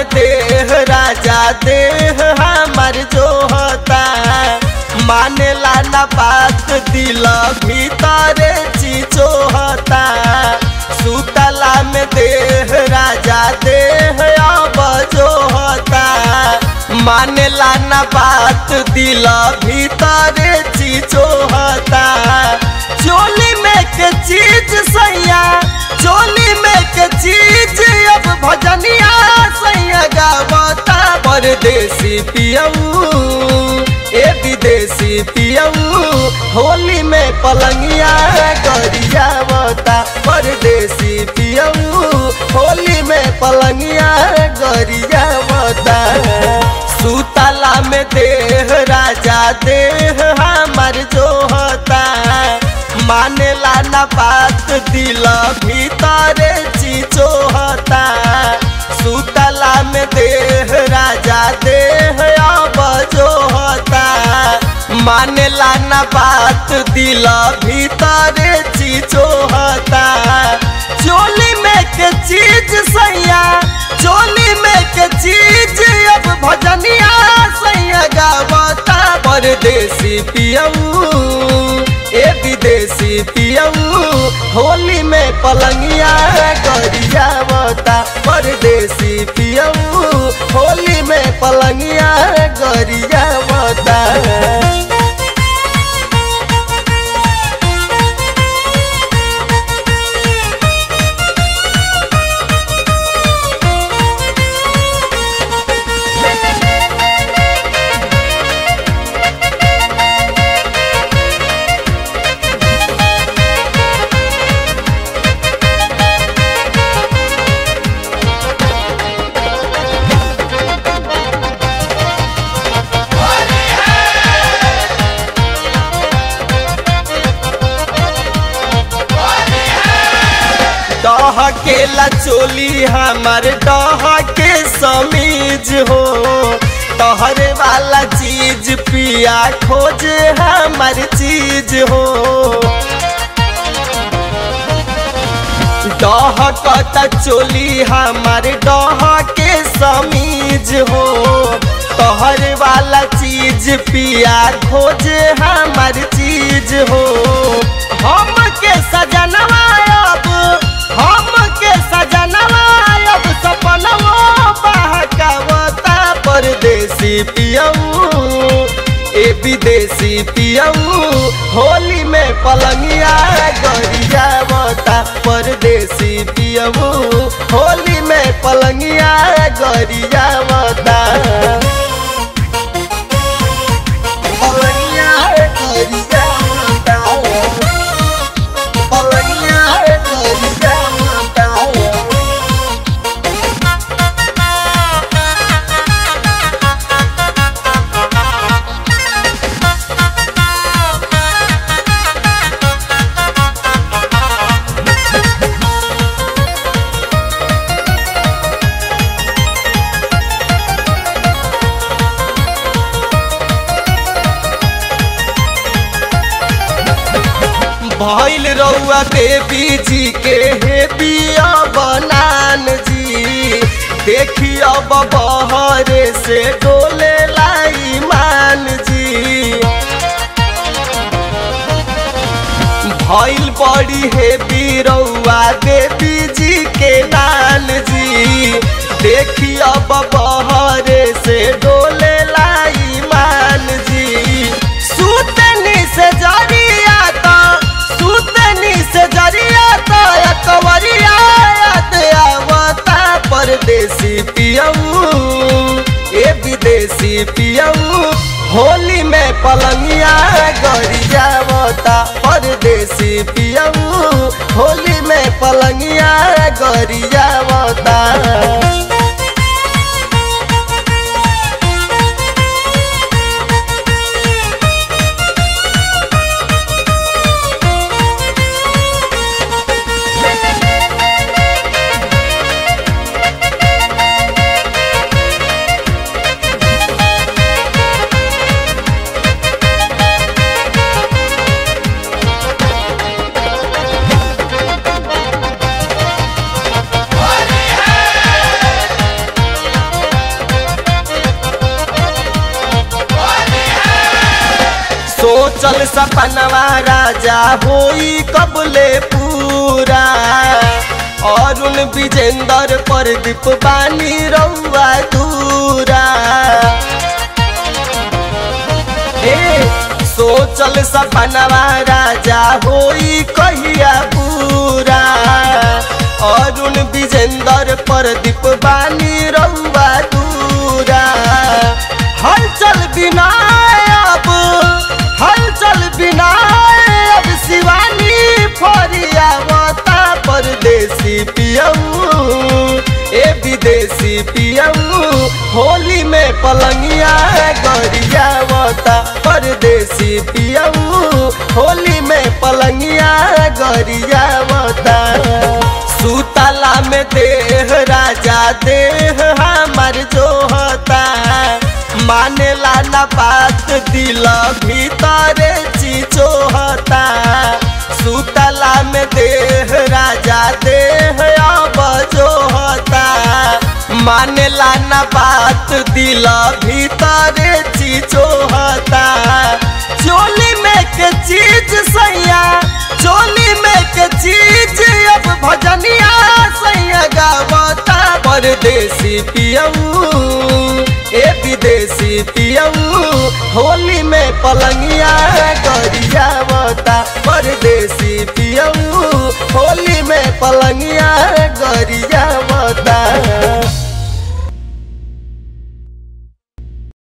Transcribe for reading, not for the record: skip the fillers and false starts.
में देह राजा देह हमार जो होता मानेला ना बात दिल भीतर चीजो होता सुतला में देह राजा देह अब जो होता मानेला ना बात दिल भीतर चीजो होता चोली में के चीज सैया चोली में के चीज अब भजनिया सैया गावता परदेसी पियऊ ए विदेशी पियऊ होली में पलंगिया गरियावता परदेसी पियऊ होली में पलंगिया गरियावता सुतला में देह राजा देह हमार जो होता मानेला ना बात दिल भीतर चीजो होता सुतला में देह राजा देह अब जो होता मानेला ना बात दिल भीतर चीजो होता चोली में के चीज सैया चोली में के चीज अब भजनिया सैया गावता परदेसी पियऊ ए विदेशी पियऊ होली में पलंगिया गरियावता परदेसी पियऊ होली में पलंगिया गरियावता डहकेला चोली हमार डह के समीज हो तोहरे वाला चीज पिया खोज हमार चीज हो डहकता चोली हमार डह के समीज हो तोहरे वाला चीज पिया खोज हमार चीज हो हम के सजनवा हम के सजनवा अब सपनवा बहकावता परदेसी पियऊ ए विदेशी पियऊ होली में पलंगिया गरियावता परदेसी पियऊ होली में पलंगिया गरियावता पलंगिया गरियावता पलंगिया भइल रउआ बेबी जी के हे बिया बनान जी देखी अब बहरे से डोले लाई मान जी भइल बड़ी हे रउआ बेबी जी के नान जी देखी अब बहरे से डोले लाई मान जी सुतनी से जरिया सुतनी से जरिया तो कवरिया याद आवता परदेसी पियऊ ए विदेशी पियऊ होली में पलंगिया गरियावता परदेसी पियऊ होली में पलंगिया गरियावता सोचल सपनवा राजा होई कबले पूरा। अरुण विजेंदर प्रदीप बानी रउआ दूरा। सोचल सपनवा राजा होई कहिया पूरा। अरुण विजेंदर प्रदीप बानी रउआ दूरा। हलचल बिना अब शिवानी फरियावता परदेसी पियऊ ए विदेशी पियऊ। होली में पलंगिया गरियावता परदेसी पियऊ। होली में पलंगिया गरियावता। सुतला में देह राजा देह हमार जोहता। मानेला ना बात दिल भीतर चिचोहता। सुतला में देह राजा देह अब जोहता। मानेला ना बात दिल भीतर चिचोहता। चोली में के चीज सैया चोली में के चीज अब भजनिया सैया गावता परदेसी पियऊ ए विदेशी पियऊ। होली में पलंगिया गरियावता परदेसी पियऊ। होली में पलंगिया गरियावता।